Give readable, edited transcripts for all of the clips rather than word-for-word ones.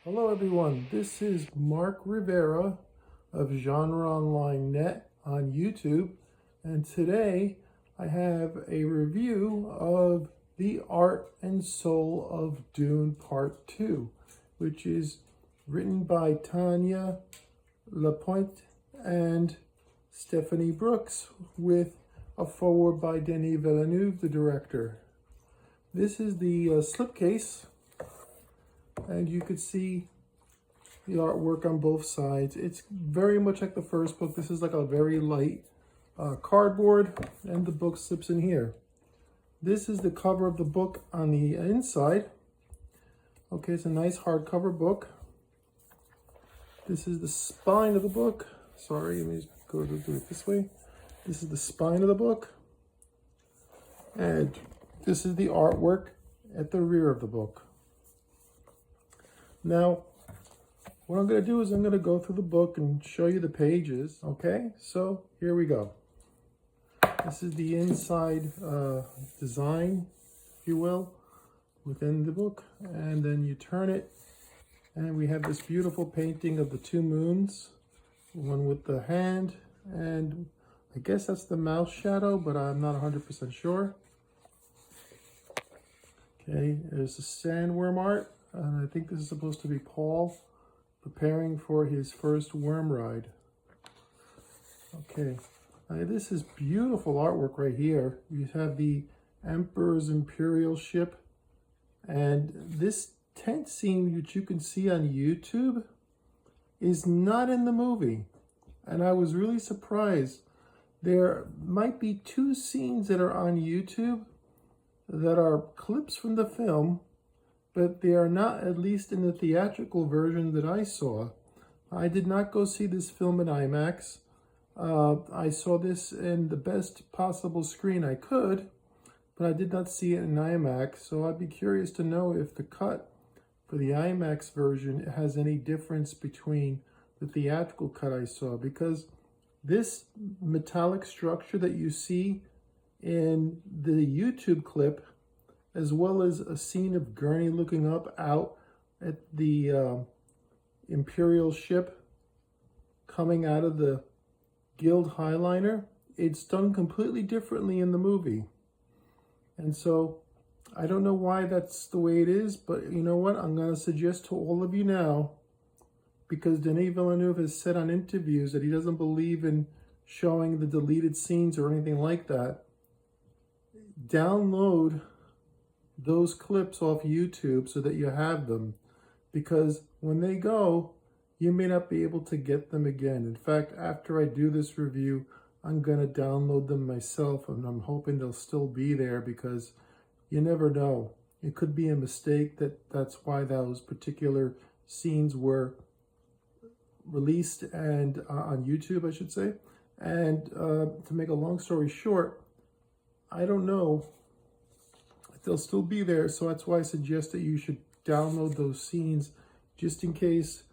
Hello everyone, this is Mark Rivera of GenreOnlinenet on YouTube, and today I have a review of The Art and Soul of Dune Part 2, which is written by Tanya Lapointe and Stephanie Brooks with a foreword by Denis Villeneuve, the director. This is the slipcase. And you could see the artwork on both sides. It's very much like the first book. This is like a very light cardboard, and the book slips in here. This is the cover of the book on the inside. Okay, it's a nice hardcover book. This is the spine of the book. Sorry, let me just go to do it this way. This is the spine of the book. And this is the artwork at the rear of the book. Now, what I'm going to do is I'm going to go through the book and show you the pages, okay? So, here we go. This is the inside design, if you will, within the book. And then you turn it, and we have this beautiful painting of the two moons, one with the hand, and I guess that's the mouse shadow, but I'm not 100% sure. Okay, there's the sandworm art. And I think this is supposed to be Paul preparing for his first worm ride. Okay, this is beautiful artwork right here. You have the Emperor's Imperial ship. And this tent scene, which you can see on YouTube, is not in the movie. And I was really surprised. There might be two scenes that are on YouTube that are clips from the film, but they are not, at least in the theatrical version that I saw. I did not go see this film in IMAX. I saw this in the best possible screen I could, but I did not see it in IMAX. So I'd be curious to know if the cut for the IMAX version has any difference between the theatrical cut I saw, because this metallic structure that you see in the YouTube clip, as well as a scene of Gurney looking up out at the Imperial ship coming out of the Guild Highliner, it's done completely differently in the movie. And so I don't know why that's the way it is, but you know what? I'm going to suggest to all of you now, because Denis Villeneuve has said on interviews that he doesn't believe in showing the deleted scenes or anything like that. Download those clips off YouTube so that you have them, because when they go, you may not be able to get them again. In fact, after I do this review, I'm going to download them myself, and I'm hoping they'll still be there, because you never know. It could be a mistake that's why those particular scenes were released and on YouTube, I should say. And to make a long story short, I don't know. They'll still be there, so that's why I suggest that you should download those scenes just in case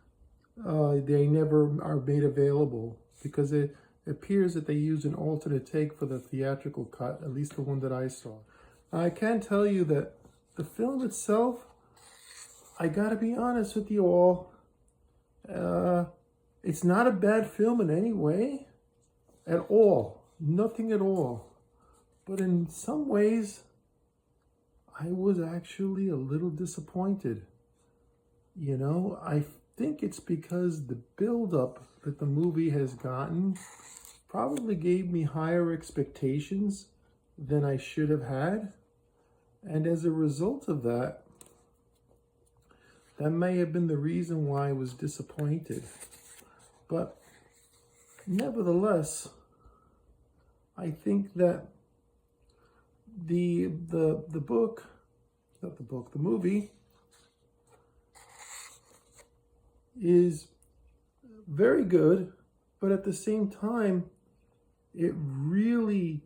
they never are made available, because it appears that they used an alternate take for the theatrical cut, at least the one that I saw. I can tell you that the film itself, I gotta be honest with you all, it's not a bad film in any way at all, nothing at all. But in some ways, I was actually a little disappointed. You know, I think it's because the buildup that the movie has gotten probably gave me higher expectations than I should have had. And as a result of that, that may have been the reason why I was disappointed. But nevertheless, I think that the movie is very good, but at the same time, it really,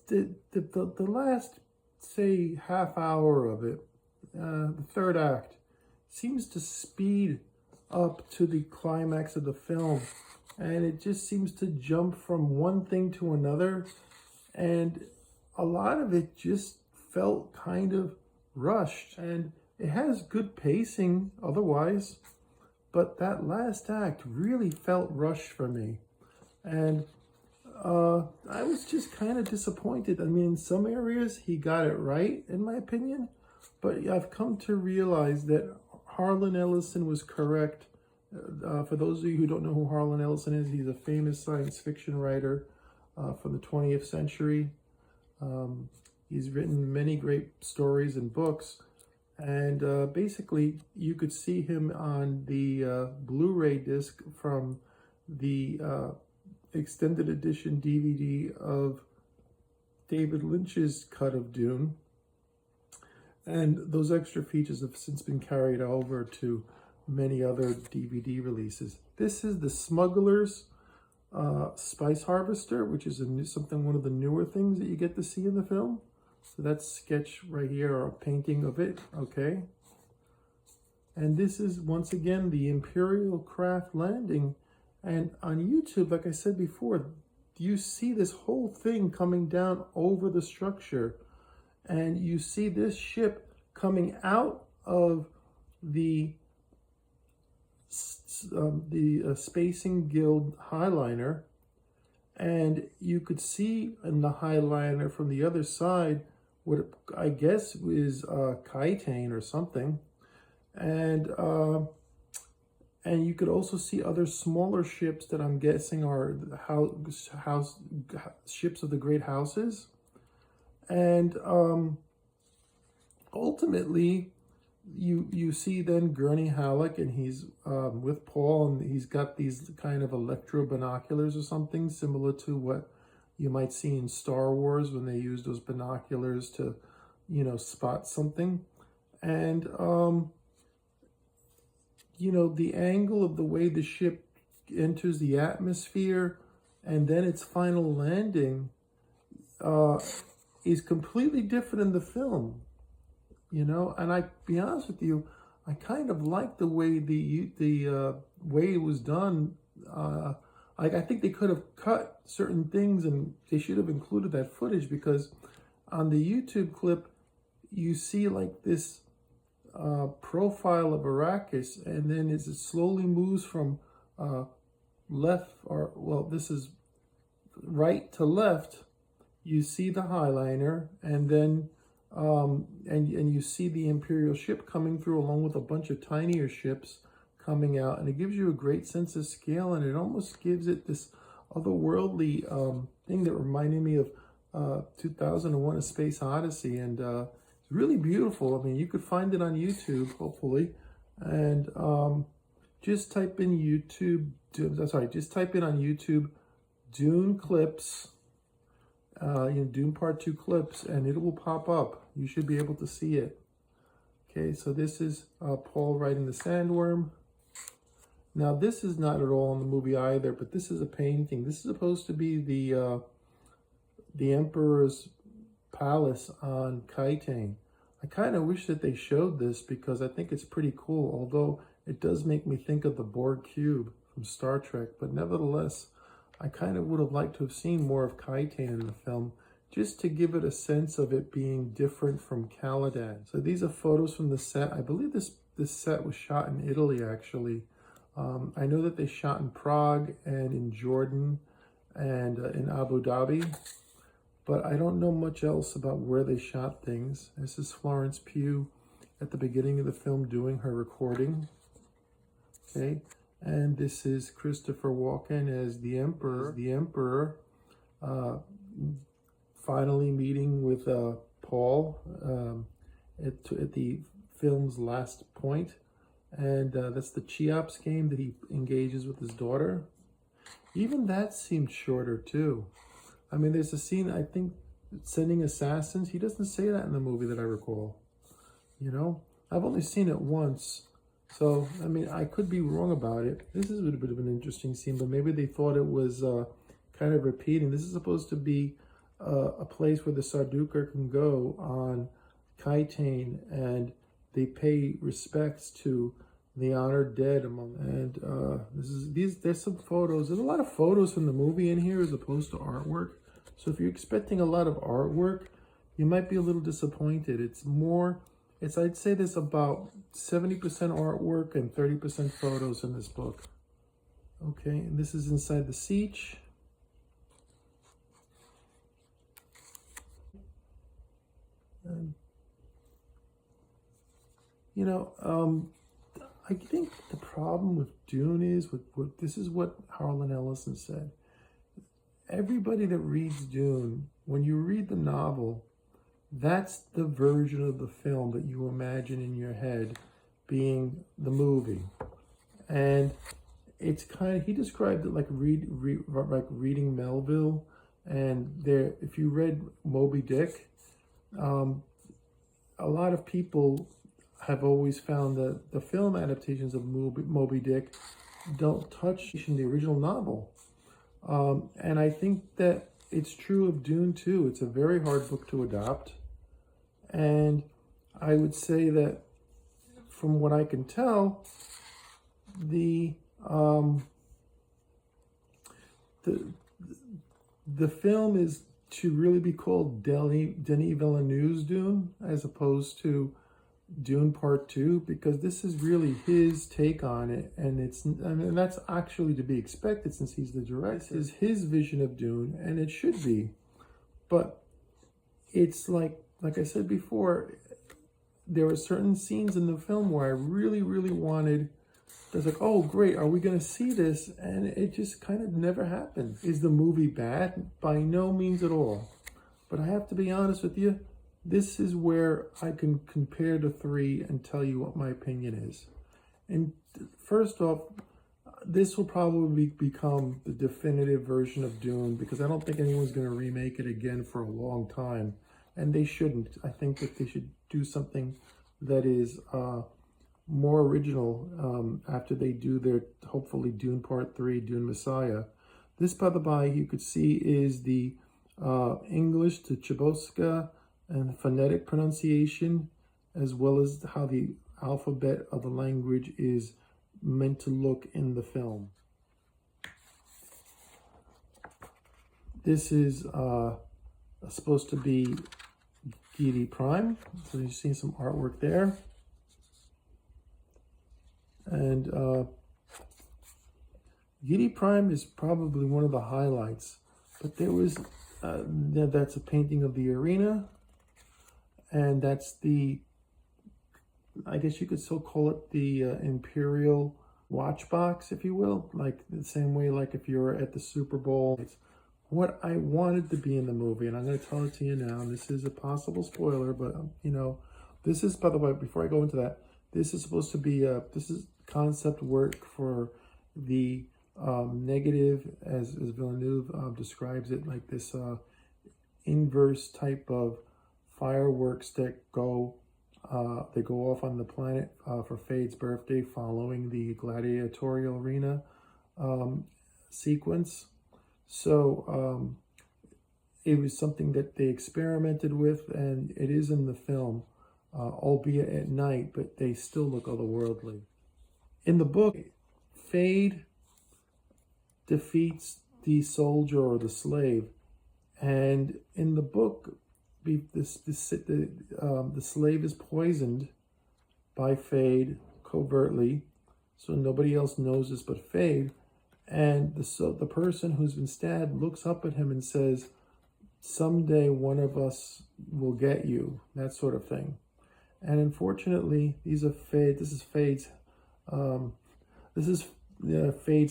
the last, say, half hour of it, the third act, seems to speed up to the climax of the film, and it just seems to jump from one thing to another. And a lot of it just felt kind of rushed, and It has good pacing otherwise, but that last act really felt rushed for me. And I was just kind of disappointed. I mean, in some areas he got it right, in my opinion, but I've come to realize that Harlan Ellison was correct. For those of you who don't know who Harlan Ellison is, he's a famous science fiction writer from the 20th century. He's written many great stories and books, and basically you could see him on the Blu-ray disc from the extended edition DVD of David Lynch's cut of Dune, and those extra features have since been carried over to many other DVD releases. This is the Smuggler's Spice Harvester, which is one of the newer things that you get to see in the film. So that's sketch right here, or a painting of it, okay? And this is, once again, the Imperial craft landing. And on YouTube, like I said before, you see this whole thing coming down over the structure. And you see this ship coming out of the Spacing Guild Highliner. And you could see in the Highliner from the other side what I guess is chitin or something. And you could also see other smaller ships that I'm guessing are ships of the great houses. And ultimately, you see then Gurney Halleck, and he's with Paul, and he's got these kind of electro binoculars or something similar to what you might see in Star Wars when they use those binoculars to, you know, spot something. And you know, the angle of the way the ship enters the atmosphere and then its final landing is completely different in the film, you know. And I, be honest with you, I kind of like the way the way it was done. I think they could have cut certain things, and they should have included that footage, because on the YouTube clip you see like this profile of Arrakis, and then as it slowly moves from left, or well, this is right to left, you see the Highliner, and then and you see the Imperial ship coming through along with a bunch of tinier ships coming out, and it gives you a great sense of scale, and it almost gives it this otherworldly thing that reminded me of 2001: A Space Odyssey, and it's really beautiful. I mean, you could find it on YouTube, hopefully, and just type in just type in on YouTube Dune clips, Dune Part 2 clips, and it will pop up. You should be able to see it. Okay, so this is Paul riding the sandworm. Now, this is not at all in the movie either, but this is a painting. This is supposed to be the Emperor's palace on Chitain. I kind of wish that they showed this, because I think it's pretty cool, although it does make me think of the Borg cube from Star Trek. But nevertheless, I kind of would have liked to have seen more of Chitain in the film, just to give it a sense of it being different from Caladan. So these are photos from the set. I believe this set was shot in Italy, actually. I know that they shot in Prague and in Jordan and in Abu Dhabi, but I don't know much else about where they shot things. This is Florence Pugh at the beginning of the film doing her recording. Okay, and this is Christopher Walken as the Emperor, finally meeting with Paul at the film's last point. And that's the Cheops game that he engages with his daughter. Even that seemed shorter too. I mean, there's a scene, I think, sending assassins. He doesn't say that in the movie that I recall. You know, I've only seen it once. So, I mean, I could be wrong about it. This is a bit of an interesting scene, but maybe they thought it was kind of repeating. This is supposed to be a place where the Sardaukar can go on Chitain, and they pay respects to the honored dead among. And there's some photos. There's a lot of photos from the movie in here as opposed to artwork. So if you're expecting a lot of artwork, you might be a little disappointed. It's more I'd say there's about 70% artwork and 30% photos in this book. Okay, and this is inside the Siege. And, you know, I think the problem with Dune is, this is what Harlan Ellison said. Everybody that reads Dune, when you read the novel, that's the version of the film that you imagine in your head being the movie. And it's kind of, he described it like reading Melville. And there, if you read Moby Dick, a lot of people have always found that the film adaptations of Moby Dick don't touch the original novel. And I think that it's true of Dune too. It's a very hard book to adopt. And I would say that from what I can tell, the film is to really be called Denis Villeneuve's Dune, as opposed to Dune Part 2, because this is really his take on it, and that's actually to be expected since he's the director. This is his vision of Dune, and it should be. But it's like I said before, there were certain scenes in the film where I really, really wanted. I was like, oh, great, are we going to see this? And it just kind of never happened. Is the movie bad? By no means at all. But I have to be honest with you, this is where I can compare the three and tell you what my opinion is. And first off, this will probably become the definitive version of Dune, because I don't think anyone's going to remake it again for a long time. And they shouldn't. I think that they should do something that is more original after they do their, hopefully, Dune Part 3, Dune Messiah. This, by the by, you could see is the English to Chibosca and the phonetic pronunciation, as well as how the alphabet of the language is meant to look in the film. This is supposed to be Giedi Prime, so you've seen some artwork there. And Giedi Prime is probably one of the highlights, but there was, that's a painting of the arena, and that's the, I guess you could still call it the Imperial watch box, if you will, like the same way like if you're at the Super Bowl. It's what I wanted to be in the movie, and I'm going to tell it to you now. This is a possible spoiler, but you know, this is, by the way, before I go into that, this is supposed to be this is concept work for the negative, as Villeneuve describes it, like this inverse type of fireworks that go they go off on the planet for Fade's birthday following the gladiatorial arena sequence. So it was something that they experimented with, and it is in the film, albeit at night, but they still look otherworldly. In the book, Fade defeats the soldier or the slave, and in the book, the slave is poisoned by Fade covertly, so nobody else knows this but Fade. And the person who's been stabbed looks up at him and says, "Someday one of us will get you," that sort of thing. And unfortunately, this is Fade's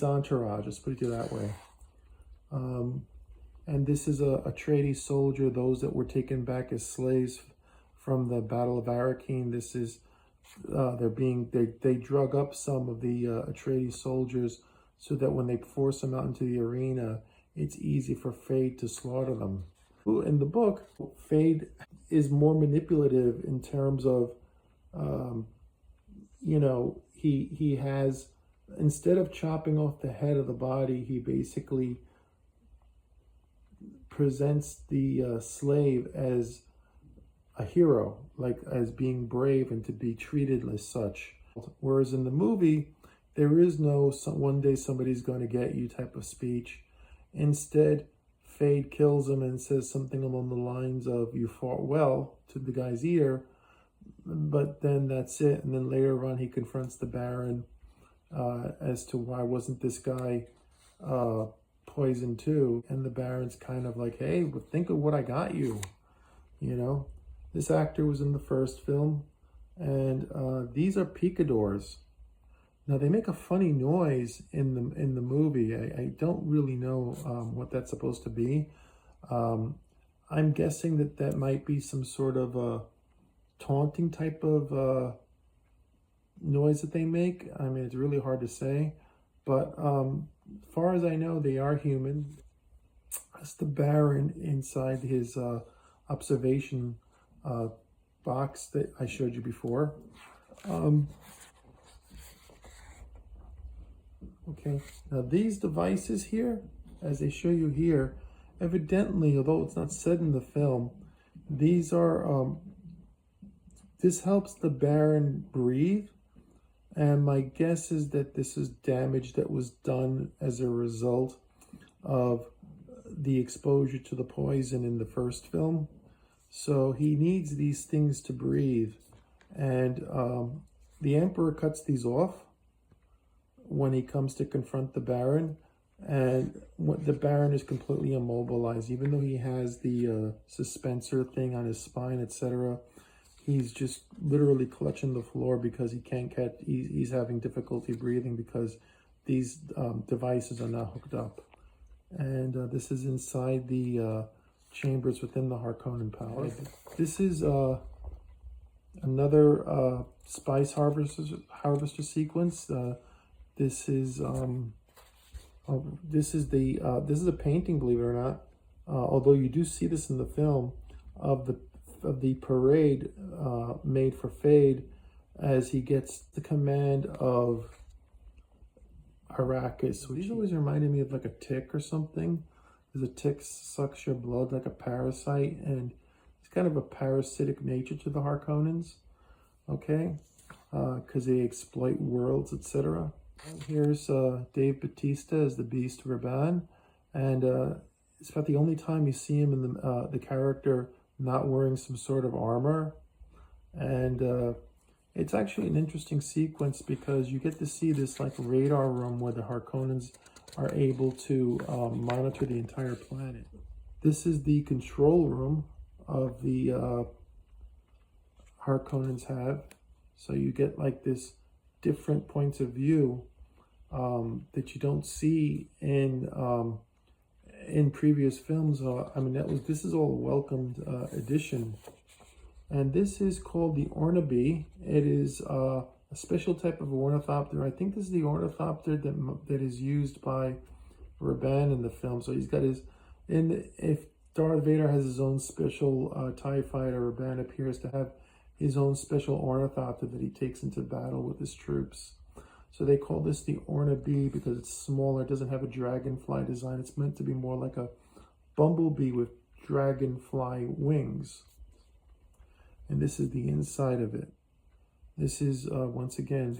entourage, let's put it that way. And this is a Atreides soldier, those that were taken back as slaves from the Battle of Arrakeen. This is, they drug up some of the Atreides soldiers so that when they force them out into the arena, it's easy for Fade to slaughter them. In the book, Fade is more manipulative in terms of, he has, instead of chopping off the head of the body, he basically presents the slave as a hero, like as being brave and to be treated as such. Whereas in the movie, there is no one day somebody's going to get you type of speech. Instead, Fade kills him and says something along the lines of, "You fought well," to the guy's ear, but then that's it. And then later on, he confronts the Baron as to why wasn't this guy poisoned too. And the Baron's kind of like, hey, but think of what I got you. You know, this actor was in the first film, and these are picadors. Now they make a funny noise in the movie. I don't really know what that's supposed to be. I'm guessing that might be some sort of a taunting type of noise that they make. I mean, it's really hard to say, but as far as I know, they are human. That's the Baron inside his observation box that I showed you before. Okay, now these devices here, as they show you here, evidently, although it's not said in the film, these are, this helps the Baron breathe. And my guess is that this is damage that was done as a result of the exposure to the poison in the first film. So he needs these things to breathe. And the Emperor cuts these off when he comes to confront the Baron. And the Baron is completely immobilized. Even though he has the suspensor thing on his spine, etc., he's just literally clutching the floor because he can't catch, he's having difficulty breathing because these devices are not hooked up. And this is inside the chambers within the Harkonnen Palace. This is another spice harvester sequence. This is a painting, believe it or not. Although you do see this in the film of the parade made for Fade as he gets the command of Arrakis. These always reminded me of like a tick or something. Because a tick sucks your blood like a parasite, and it's kind of a parasitic nature to the Harkonnens, okay? Because they exploit worlds, etc. Here's Dave Bautista as the Beast Raban, and it's about the only time you see him in the character not wearing some sort of armor. And it's actually an interesting sequence because you get to see this like radar room where the Harkonnens are able to monitor the entire planet. This is the control room of the Harkonnens have. So you get like this different points of view that you don't see in previous films. I mean, this is all a welcomed addition. And this is called the Ornabee. It is a special type of ornithopter. I think this is the ornithopter that is used by Raban in the film. So he's got his, if Darth Vader has his own special TIE fighter, Raban appears to have his own special ornithopter that he takes into battle with his troops. So they call this the Ornabee because it's smaller. It doesn't have a dragonfly design. It's meant to be more like a bumblebee with dragonfly wings. And this is the inside of it. This is once again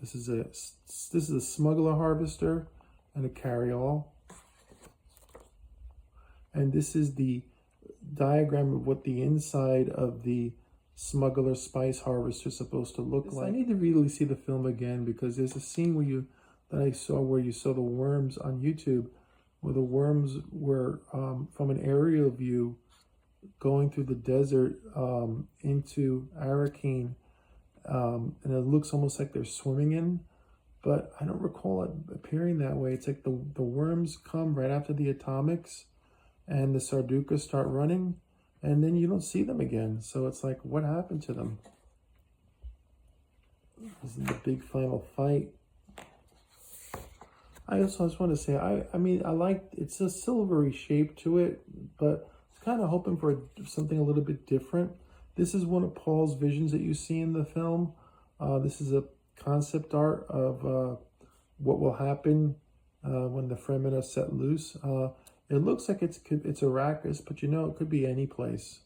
this is a smuggler harvester and a carryall. And this is the diagram of what the inside of the smuggler spice harvester is supposed to look like. I need to really see the film again because there's a scene that I saw where you saw the worms on YouTube, where the worms were from an aerial view going through the desert into Arrakeen, and it looks almost like they're swimming in, but I don't recall it appearing that way. It's like the worms come right after the atomics and the Sardukas start running, and then you don't see them again. So it's like, what happened to them? This is the big final fight. I just want to say, I mean, I like, it's a silvery shape to it, but kind of hoping for something a little bit different. This is one of Paul's visions that you see in the film. This is a concept art of what will happen when the Fremen are set loose. It looks like it's Arrakis, but you know, it could be any place.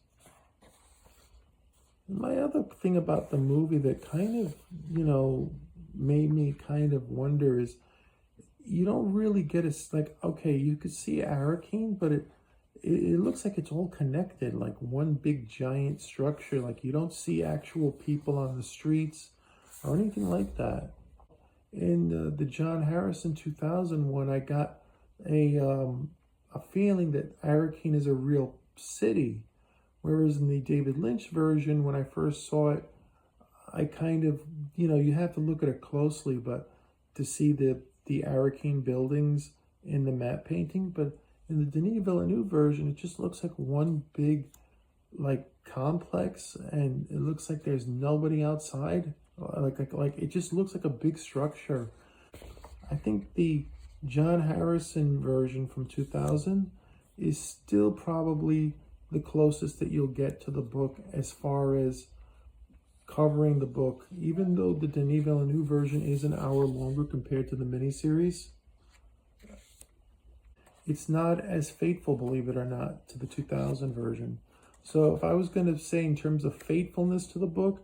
My other thing about the movie that kind of, you know, made me kind of wonder is you don't really get a, like, okay, you could see Arrakeen, but it looks like it's all connected, like one big giant structure. Like you don't see actual people on the streets or anything like that. In the John Harrison 2000 one, I got a feeling that Arrakeen is a real city, whereas in the David Lynch version, when I first saw it, I kind of, you have to look at it closely, but to see the Arrakeen buildings in the matte painting. But in the Denis Villeneuve version, it just looks like one big, like, complex, and it looks like there's nobody outside. Like it just looks like a big structure. I think the John Harrison version from 2000 is still probably the closest that you'll get to the book as far as covering the book, even though the Denis Villeneuve version is an hour longer compared to the miniseries. It's not as faithful, believe it or not, to the 2000 version. So if I was going to say in terms of faithfulness to the book,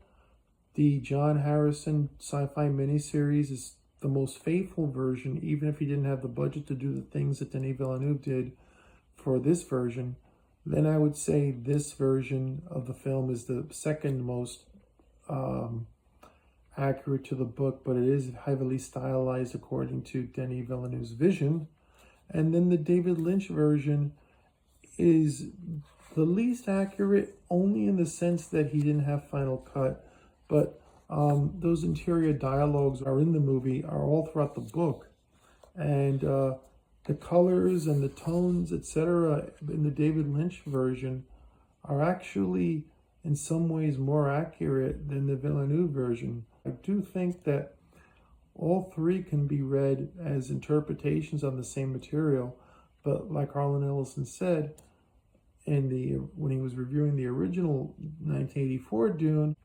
the John Harrison sci-fi miniseries is the most faithful version, even if he didn't have the budget to do the things that Denis Villeneuve did for this version. Then I would say this version of the film is the second most accurate to the book, but it is heavily stylized according to Denis Villeneuve's vision. And then the David Lynch version is the least accurate, only in the sense that he didn't have final cut. But those interior dialogues are in the movie, are all throughout the book. And the colors and the tones, etc., in the David Lynch version are actually in some ways more accurate than the Villeneuve version. I do think that all three can be read as interpretations on the same material, but like Harlan Ellison said when he was reviewing the original 1984 Dune,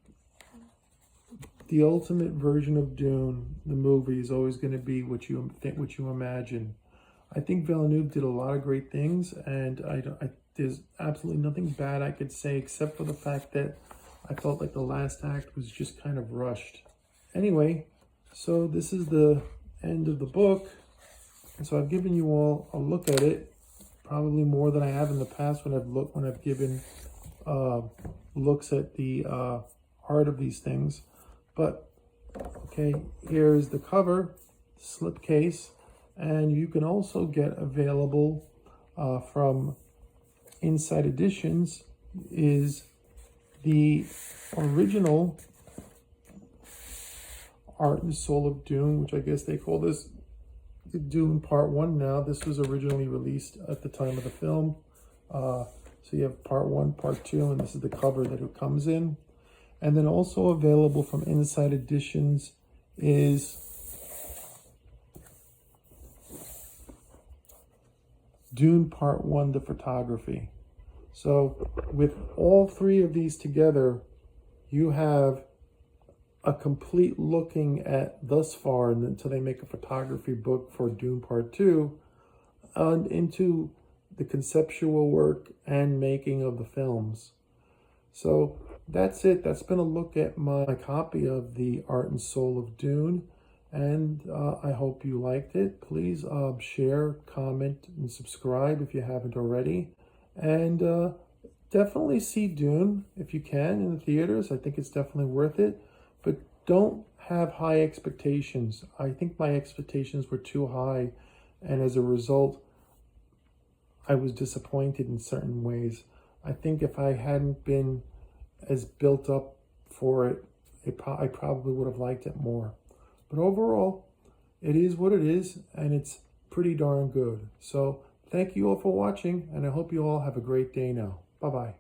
the ultimate version of Dune, the movie, is always going to be what you think, what you imagine. I think Villeneuve did a lot of great things, and there's absolutely nothing bad I could say except for the fact that I felt like the last act was just kind of rushed. Anyway, so this is the end of the book. And so I've given you all a look at it, probably more than I have in the past when I've given looks at the art of these things. But okay, here's the cover, slipcase, and you can also get available from Inside Editions is the original Art and Soul of Dune, which I guess they call this Dune Part 1 now. This was originally released at the time of the film. So you have Part 1, Part 2, and this is the cover that it comes in. And then also available from Inside Editions is Dune Part 1, the photography. So with all three of these together, you have a complete looking at thus far, and until they make a photography book for Dune Part 2, and into the conceptual work and making of the films. So that's it. That's been a look at my copy of the Art and Soul of Dune, and I hope you liked it. Please share, comment, and subscribe if you haven't already. And definitely see Dune if you can in the theaters. I think it's definitely worth it. But don't have high expectations. I think my expectations were too high, and as a result, I was disappointed in certain ways. I think if I hadn't been as built up for it, I probably would have liked it more. But overall, it is what it is, and it's pretty darn good. So thank you all for watching, and I hope you all have a great day now. Bye-bye.